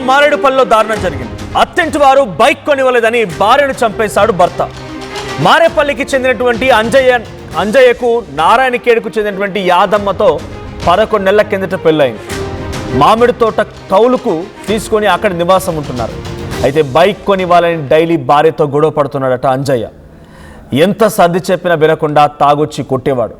మారేడుపల్లిలో దారుణం జరిగింది. అత్తింటి వారు బైక్ కొనివ్వలేదని భార్యను చంపేశాడు భర్త. మారేపల్లికి చెందినటువంటి అంజయ్యకు నారాయణఖేడ్కు చెందినటువంటి యాదమ్మతో 11 నెలల కిందట పెళ్ళైంది. మామిడి తోట కౌలుకు తీసుకొని అక్కడ నివాసం ఉంటున్నారు. అయితే బైక్ కొనివ్వాలని డైలీ భార్యతో గొడవ పడుతున్నాడట అంజయ్య. ఎంత సర్ది చెప్పినా వినకుండా తాగొచ్చి కొట్టేవాడు.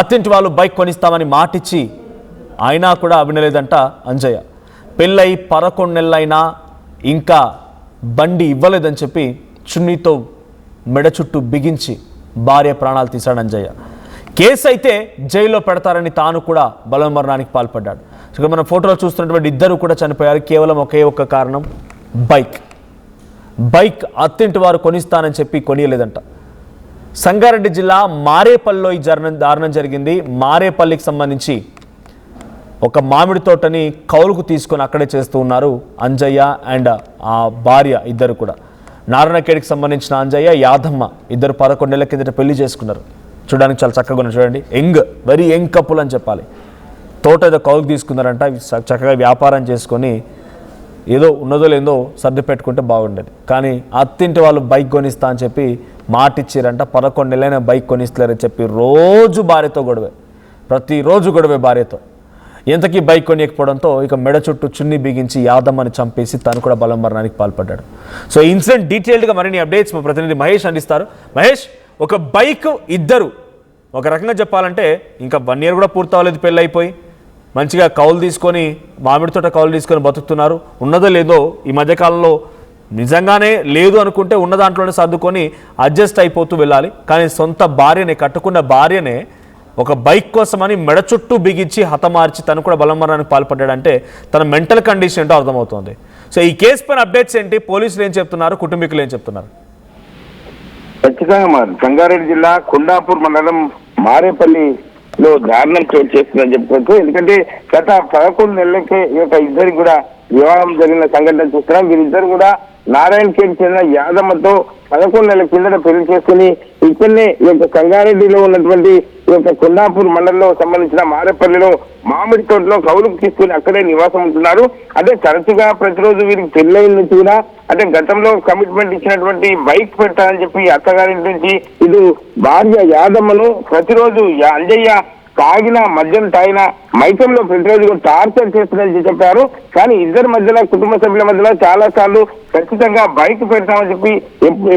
అత్తింటి వాళ్ళు బైక్ కొనిస్తామని మాటిచ్చి అయినా కూడా వినలేదంట అంజయ్య. పెళ్ళై 11 నెలలైనా ఇంకా బండి ఇవ్వలేదని చెప్పి చున్నీతో మెడ చుట్టూ బిగించి భార్య ప్రాణాలు తీశాడు అంజయ్య. కేసు అయితే జైల్లో పెడతారని తాను కూడా బలవన్మరణానికి పాల్పడ్డాడు. ఇక మనం ఫోటోలో చూస్తున్నటువంటి ఇద్దరు కూడా చనిపోయారు. కేవలం ఒకే ఒక్క కారణం, బైక్ అత్తింటి వారు కొనిస్తానని చెప్పి కొనియలేదంట. సంగారెడ్డి జిల్లా మారేపల్లిలో ఈ దారుణం జరిగింది. మారేపల్లికి సంబంధించి ఒక మామిడి తోటని కౌలుకు తీసుకొని అక్కడే చేస్తూ ఉన్నారు అంజయ్య అండ్ ఆ భార్య ఇద్దరు కూడా. నారాయణఖేడ్కి సంబంధించిన అంజయ్య, యాదమ్మ ఇద్దరు 11 నెలల కిందట పెళ్లి చేసుకున్నారు. చూడడానికి చాలా చక్కగా ఉన్నారు. చూడండి, వెరీ యంగ్ కపుల్ అని చెప్పాలి. తోట ఏదో కౌలుకు తీసుకున్నారంట. చక్కగా వ్యాపారం చేసుకొని ఏదో ఉన్నదో లేదో సర్ది పెట్టుకుంటే బాగుండేది. కానీ అత్తింటి వాళ్ళు బైక్ కొనిస్తా అని చెప్పి మాటిచ్చారంట. 11 నెలలైనా బైక్ కొనిస్తలేరని చెప్పి రోజు భార్యతో గొడవే, ప్రతిరోజు గొడవే భార్యతో. ఎంతకీ బైక్ కొనియకపోవడంతో ఇక మెడ చుట్టూ చున్ని బిగించి యాదమ్మని చంపేసి తను కూడా బలవన్మరణానికి పాల్పడ్డాడు. సో ఇన్సిడెంట్ డీటెయిల్డ్గా మరిన్ని అప్డేట్స్ మా ప్రతినిధి మహేష్ అందిస్తారు. మహేష్, ఒక బైక్ ఇద్దరు, ఒక రకంగా చెప్పాలంటే ఇంకా 1 year కూడా పూర్తవలేదు పెళ్ళి అయిపోయి, మంచిగా కౌలు తీసుకొని మామిడి తోట కౌలు తీసుకొని బతుకుతున్నారు. ఉన్నదో లేదో ఈ మధ్యకాలంలో నిజంగానే లేదు అనుకుంటే ఉన్న దాంట్లోనే సర్దుకొని అడ్జస్ట్ అయిపోతూ వెళ్ళాలి. కానీ సొంత భార్యనే, కట్టుకున్న భార్యనే ఒక బైక్ కోసమని మెడ చుట్టూ బిగించి హతమార్చి తను కూడా బలవన్మరణానికి పాల్పడ్డాడంటే తన మెంటల్ కండిషన్ ఏంటో అర్థమవుతుంది. సో ఈ కేసు పైన అప్డేట్స్ ఏంటి? పోలీసులు ఏం చెప్తున్నారు? కుటుంబీకులు ఏం చెప్తున్నారు? ఖచ్చితంగా సంగారెడ్డి జిల్లా కొండాపూర్ మండలం మారేపల్లిలో దారుణం చోటు చేస్తుందని చెప్పుకోవచ్చు. ఎందుకంటే గత 11 నెలలకే ఈ యొక్క ఇద్దరికి కూడా వివాహం జరిగిన సంఘటన చూస్తున్నాం. వీరిద్దరు కూడా నారాయణఖేడ్ చెందిన యాదమ్మతో 11 నెలల కిందట పెళ్లి చేసుకుని ఇక్కడనే ఈ యొక్క సంగారెడ్డిలో ఉన్నటువంటి ఈ యొక్క కొండాపూర్ మండలంలో సంబంధించిన మారేపల్లిలో మామిడి తోటలో కౌలుకు తీసుకుని అక్కడే నివాసం ఉంటున్నారు. అంటే తరచుగా ప్రతిరోజు వీరికి పెళ్ళైన నుంచి కూడా అంటే గతంలో కమిట్మెంట్ ఇచ్చినటువంటి బైక్ పెట్టాలని చెప్పి అత్తగారింటి నుంచి ఇటు భార్య యాదమ్మను ప్రతిరోజు అంజయ్య తాగిన మద్యం తాగిన మైకంలో ప్రతిరోజు టార్చర్ చేస్తుందని చెప్పారు. కానీ ఇద్దరి మధ్యలో, కుటుంబ సభ్యుల మధ్యలో చాలా సార్లు ఖచ్చితంగా బైక్ పెడతామని చెప్పి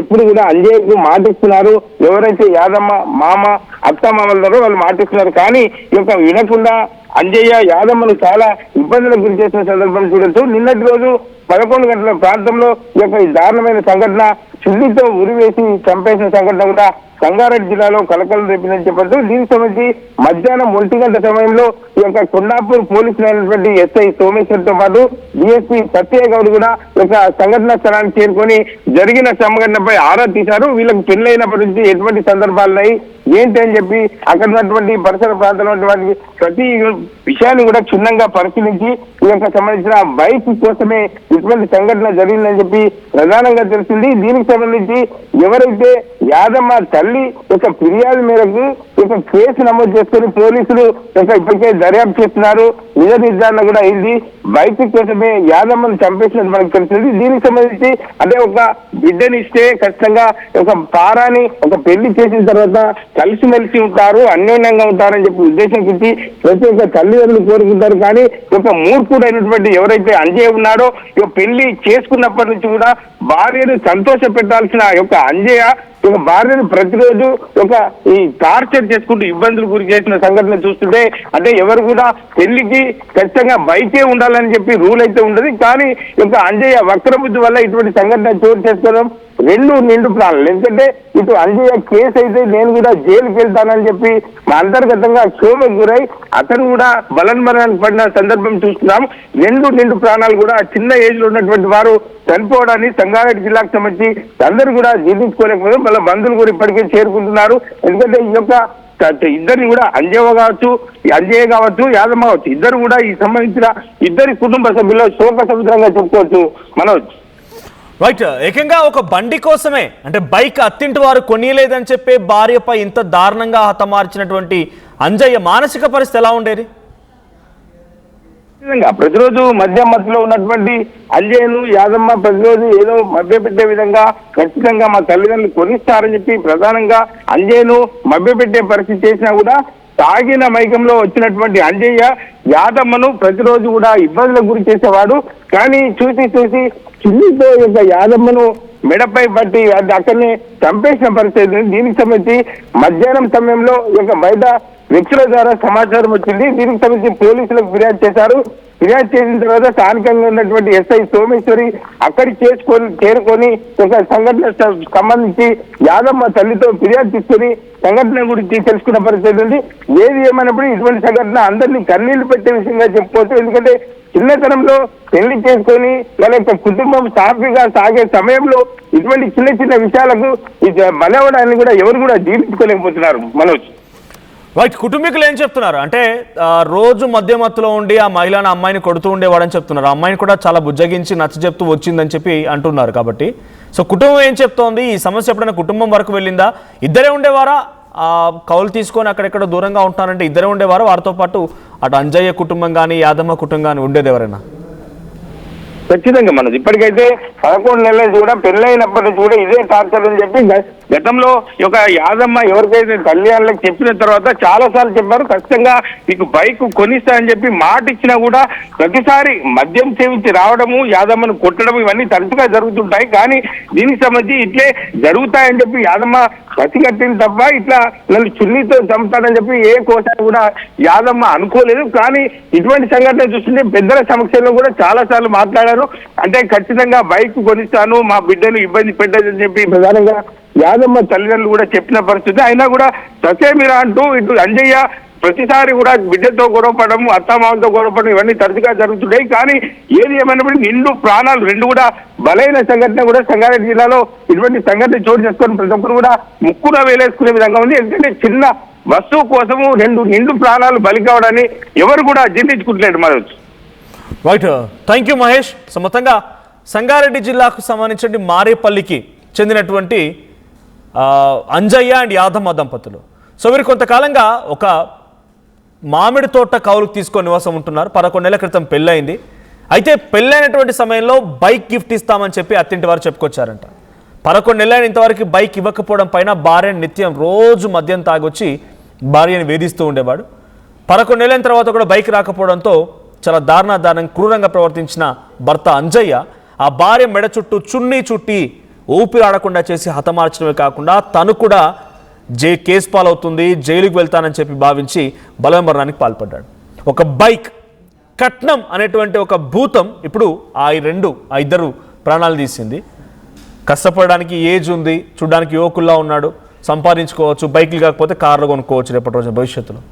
ఎప్పుడు కూడా అంజయ్యకు మాటిస్తున్నారు. ఎవరైతే యాదమ్మ, మామ, అత్త మామలున్నారో వాళ్ళు మాటిస్తున్నారు. కానీ ఈ యొక్క వినకుండా అంజయ్య యాదమ్మను చాలా ఇబ్బందులకు గురి చేసిన సందర్భం చూడొచ్చు. నిన్నటి రోజు 11 గంటల ప్రాంతంలో ఈ యొక్క దారుణమైన సంఘటన, చుల్లితో ఉరివేసి చంపేసిన సంఘటన కూడా సంగారెడ్డి జిల్లాలో కలకలం రేపిందని చెప్పచ్చు. దీనికి సంబంధించి మధ్యాహ్నం 1 గంట సమయంలో ఈ యొక్క కొండాపూర్ పోలీసులు అయినటువంటి ఎస్ఐ సోమేశ్వర్తో పాటు డిఎస్పీ సత్యయ్య గౌడ్ కూడా ఒక సంఘటన స్థలానికి చేరుకొని జరిగిన సంఘటనపై ఆరా తీశారు. వీళ్ళకి పెళ్లైనప్పటి నుంచి ఎటువంటి సందర్భాలున్నాయి ఏంటి అని చెప్పి అక్కడ ఉన్నటువంటి పరిసర ప్రాంతంలో ఉన్నటువంటి ప్రతి విషయాన్ని కూడా క్షుణ్ణంగా పరిశీలించి ఈ యొక్క సంబంధించిన బైక్ కోసమే ఇటువంటి సంఘటన జరిగిందని చెప్పి ప్రధానంగా తెలిసింది. దీనికి సంబంధించి ఎవరైతే యాదమ్మ తల్లి ఒక ఫిర్యాదు మేరకు ఒక కేసు నమోదు చేసుకుని పోలీసులు ఇప్పటికే దర్యాప్తు చేస్తున్నారు. నిజ నిర్ధారణ కూడా అయింది. బైక్ కోసమే యాదమ్మను చంపేసినట్టు మనకు తెలిసింది. దీనికి సంబంధించి అంటే ఒక బిడ్డని ఇస్తే ఖచ్చితంగా ఒక పారాని ఒక పెళ్లి చేసిన తర్వాత కలిసిమెలిసి ఉంటారు, అన్యోన్యంగా ఉంటారని చెప్పి ఉద్దేశించి ప్రతి ఒక్క తల్లిదండ్రులు కోరుకుంటారు. కానీ ఒక మూర్ఖుడు అయినటువంటి ఎవరైతే అంజయ్య ఉన్నాడో ఇక పెళ్లి చేసుకున్నప్పటి నుంచి కూడా భార్యను సంతోష పెట్టాల్సిన యొక్క అంజయ్య ఒక భార్యను ప్రతిరోజు ఒక ఈ టార్చర్ చేసుకుంటూ ఇబ్బందులు గురి చేసిన సంఘటన చూస్తుంటే అంటే ఎవరు కూడా పెళ్లికి ఖచ్చితంగా బైకే ఉండాలని చెప్పి రూల్ అయితే ఉండదు. కానీ ఒక అంజయ్య వక్రబుద్ధి వల్ల ఇటువంటి సంఘటన చోటు చేసుకోవడం 2 నిండు ప్రాణాలు. ఎందుకంటే ఇటు అంజయ్య కేసు అయితే నేను కూడా జైలుకి వెళ్తానని చెప్పి అంతర్గతంగా క్షోభకు గురై అతను కూడా బలవన్మరణానికి పడిన సందర్భం చూస్తున్నాం. 2 నిండు ప్రాణాలు కూడా చిన్న ఏజ్ లో ఉన్నటువంటి వారు చనిపోవడాన్ని సంగారెడ్డి జిల్లాకు సంబంధించి అందరూ కూడా జీర్ణించుకోలేకపోతే వాళ్ళ బంధువులు కూడా ఇప్పటికే చేరుకుంటున్నారు. ఎందుకంటే ఈ యొక్క ఇద్దరిని కూడా అంజయ్య కావచ్చు యాదమ్మ కావచ్చు ఇద్దరు కూడా ఈ సంబంధించిన ఇద్దరి కుటుంబ సభ్యులు శోక సముద్రంగా చెప్పుకోవచ్చు. మనోజ్, రైట్, ఏకంగా ఒక బండి కోసమే అంటే బైక్ అత్తింటి వారు కొనియలేదని చెప్పే భార్యపై ఇంత దారుణంగా హతమార్చినటువంటి అంజయ్య మానసిక పరిస్థితి ఎలా ఉండేది? నిజంగా ప్రతిరోజు మద్యం మత్తులో ఉన్నటువంటి అంజయ్యను యాదమ్మ ప్రతిరోజు ఏదో మభ్యపెట్టే విధంగా ఖచ్చితంగా మా తల్లిదండ్రులు కొనిస్తారని చెప్పి ప్రధానంగా అంజయ్యను మభ్యపెట్టే పరిస్థితి చేసినా కూడా తాగిన మైకంలో వచ్చినటువంటి అంజయ్య యాదమ్మను ప్రతిరోజు కూడా ఇబ్బందులకు గురి చేసేవాడు. కానీ చూసి చిల్లితో యొక్క యాదమ్మను మెడపై పట్టి అది అక్కడిని చంపేసిన పరిస్థితి. దీనికి సంబంధించి మధ్యాహ్నం సమయంలో యొక్క బయట వ్యక్తుల ద్వారా సమాచారం వచ్చింది. దీనికి సంబంధించి పోలీసులకు ఫిర్యాదు చేశారు. ఫిర్యాదు చేసిన తర్వాత స్థానికంగా ఉన్నటువంటి ఎస్ఐ సోమేశ్వరి అక్కడికి చేరుకొని ఒక సంఘటన సంబంధించి యాదమ్మ తల్లితో ఫిర్యాదు తీసుకొని సంఘటన గురించి తెలుసుకున్న పరిస్థితి ఉంది. ఏది ఏమైనప్పుడు ఇటువంటి సంఘటన అందరినీ కన్నీళ్లు పెట్టే విషయంగా చెప్పుకోవచ్చు. ఎందుకంటే చిన్నతనంలో పెళ్లి చేసుకొని వాళ్ళ యొక్క కుటుంబం సాఫీగా సాగే సమయంలో ఇటువంటి చిన్న విషయాలకు బలవడాన్ని కూడా ఎవరు కూడా జీర్ణించుకోలేకపోతున్నారు. మనోజ్ రైట్, కుటుంబీకులు ఏం చెప్తున్నారు అంటే రోజు మధ్యమత్తులో ఉండి ఆ మహిళను అమ్మాయిని కొడుతూ ఉండేవాడని చెప్తున్నారు. అమ్మాయిని కూడా చాలా బుజ్జగించి నచ్చ చెప్తూ వచ్చిందని చెప్పి అంటున్నారు. కాబట్టి సో కుటుంబం ఏం చెప్తోంది? ఈ సమస్య ఎప్పుడైనా కుటుంబం వరకు వెళ్ళిందా? ఇద్దరే ఉండేవారా? కౌలు తీసుకొని అక్కడెక్కడ దూరంగా ఉంటున్నారంటే ఇద్దరే ఉండేవారు? వారితో పాటు అటు అంజయ్య కుటుంబం కానీ యాదమ్మ కుటుంబం కానీ ఉండేది ఎవరైనా? ఖచ్చితంగా మనది ఇప్పటికైతే 11 నెలలు కూడా పెళ్ళైనప్పటి నుంచి కూడా ఇదే టార్చర్ అని చెప్పి గతంలో ఒక యాదమ్మ ఎవరికైతే కళ్యాణాలకు చెప్పిన తర్వాత చాలా సార్లు చెప్పారు ఖచ్చితంగా నీకు బైక్ కొనిస్తా అని చెప్పి మాట ఇచ్చినా కూడా ప్రతిసారి మద్యం సేవించి రావడము యాదమ్మను కొట్టడం ఇవన్నీ తరచుగా జరుగుతుంటాయి. కానీ దీనికి సంబంధించి ఇట్లే జరుగుతాయని చెప్పి యాదమ్మ పసిగట్టింది తప్ప ఇట్లా నన్ను చున్నీతో చంపుతాడని చెప్పి ఏ కోసారి కూడా యాదమ్మ అనుకోలేదు. కానీ ఇటువంటి సంఘటన చూస్తుంటే పెద్దల సమక్షంలో కూడా చాలా సార్లు మాట్లాడారు. అంటే ఖచ్చితంగా బైక్ కొనిస్తాను, మా బిడ్డను ఇబ్బంది పెట్టదని చెప్పి ప్రధానంగా యాదమ్మ తల్లిదండ్రులు కూడా చెప్పిన పరిస్థితి. అయినా కూడా ససేమిరా అంటూ ఇటు అంజయ్య ప్రతిసారి కూడా బిడ్డతో గొడవపడము, అత్తమామతో గొడవపడడం ఇవన్నీ తరచుగా జరుగుతున్నాయి. కానీ ఏది ఏమైనప్పుడు నిండు ప్రాణాలు రెండు కూడా బలైన సంఘటన కూడా సంగారెడ్డి జిల్లాలో ఇటువంటి సంఘటన చోటు చేసుకొని ప్రతి ఒక్కరు కూడా ముక్కున వేలేసుకునే విధంగా ఉంది. ఎందుకంటే చిన్న వస్తువు కోసము నిండు ప్రాణాలు బలి కావడాన్ని ఎవరు కూడా జీర్ణించుకుంటలేడు. Manoj right, thank you Mahesh. So మొత్తంగా సంగారెడ్డి జిల్లాకు సంబంధించిన మారేపల్లికి చెందినటువంటి అంజయ్య అండ్ యాదమ్మ దంపతులు. సో వీరు కొంతకాలంగా ఒక మామిడి తోట కౌలుకు తీసుకొని నివాసం ఉంటున్నారు. 11 నెలల క్రితం పెళ్ళయింది. అయితే పెళ్ళైనటువంటి సమయంలో బైక్ గిఫ్ట్ ఇస్తామని చెప్పి అత్తింటి వారు చెప్పుకొచ్చారంట. 11 నెలలైన ఇంతవరకు బైక్ ఇవ్వకపోవడం పైన భార్యను నిత్యం రోజు మద్యం తాగొచ్చి భార్యను వేధిస్తూ ఉండేవాడు. 11 నెలల తర్వాత కూడా బైక్ రాకపోవడంతో చాలా దారుణం క్రూరంగా ప్రవర్తించిన భర్త అంజయ్య ఆ భార్య మెడ చుట్టూ చున్నీ చుట్టి ఊపిరి ఆడకుండా చేసి హతమార్చడమే కాకుండా తను కూడా కేసు పాలవుతుంది, జైలుకి వెళ్తానని చెప్పి భావించి బలవన్మరణానికి పాల్పడ్డాడు. ఒక బైక్ కట్నం అనేటువంటి ఒక భూతం ఇప్పుడు ఆ ఇద్దరు ప్రాణాలు తీసింది. కష్టపడడానికి ఏజ్ ఉంది, చూడడానికి యువకుల్లా ఉన్నాడు, సంపాదించుకోవచ్చు, బైక్లు కాకపోతే కార్లు కొనుక్కోవచ్చు రేపటి రోజున భవిష్యత్తులో.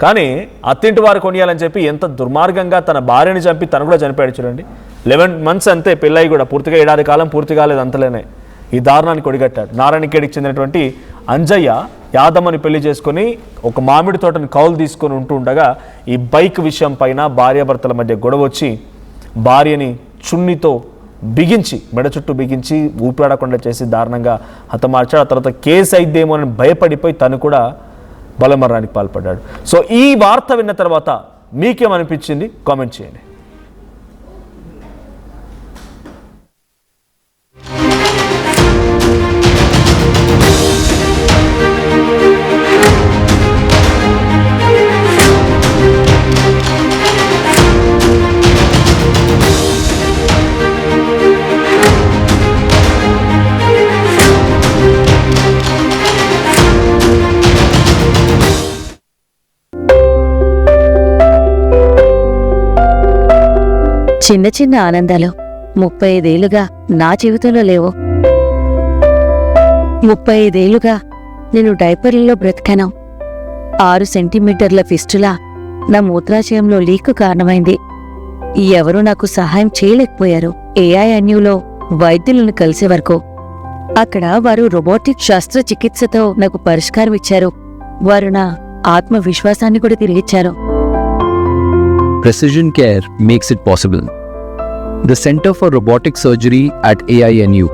కానీ అత్తింటి వారు కొనియాలని చెప్పి ఎంత దుర్మార్గంగా తన భార్యని చంపి తను కూడా చనిపోయాడు. చూడండి, 11 months అంతే పెళ్ళయి కూడా పూర్తిగా 7 కాలం పూర్తి కాలేదు. అంతలోనే ఈ దారుణానికి ఒడిగట్టాడు. నారాయణఖేడ్కి చెందినటువంటి అంజయ్య యాదమ్మని పెళ్లి చేసుకొని ఒక మామిడి తోటని కౌలు తీసుకొని ఉంటూ ఉండగా ఈ బైక్ విషయం పైన భార్యాభర్తల మధ్య గొడవ వచ్చి భార్యని చున్నీతో బిగించి మెడ చుట్టూ బిగించి ఊపిరాడకుండా చేసి దారుణంగా హతమార్చాడు. ఆ తర్వాత కేసు అయిద్దేమో అని భయపడిపోయి తను కూడా బలమరణానికి పాల్పడ్డాడు. సో ఈ వార్త విన్న తర్వాత మీకేమనిపించింది కామెంట్ చేయండి. చిన్న చిన్న ఆనందాలు 35 ఏళ్లుగా నా జీవితంలో లేవు. 35 ఏళ్లుగా నేను డైపర్లలో బ్రతికాను. 6 సెంటీమీటర్ల ఫిస్టులా నా మూత్రాశయంలో లీక్ కారణమైంది. ఎవరూ నాకు సహాయం చేయలేకపోయారు. ఏఐఎన్యూలో వైద్యులను కలిసే వరకు అక్కడ వారు రోబోటిక్ శస్త్రచికిత్సతో నాకు పరిష్కారం ఇచ్చారు. వారు నా ఆత్మవిశ్వాసాన్ని కూడా తిరిగిచ్చారు. Precision care makes it possible. The Center for Robotic Surgery at AINU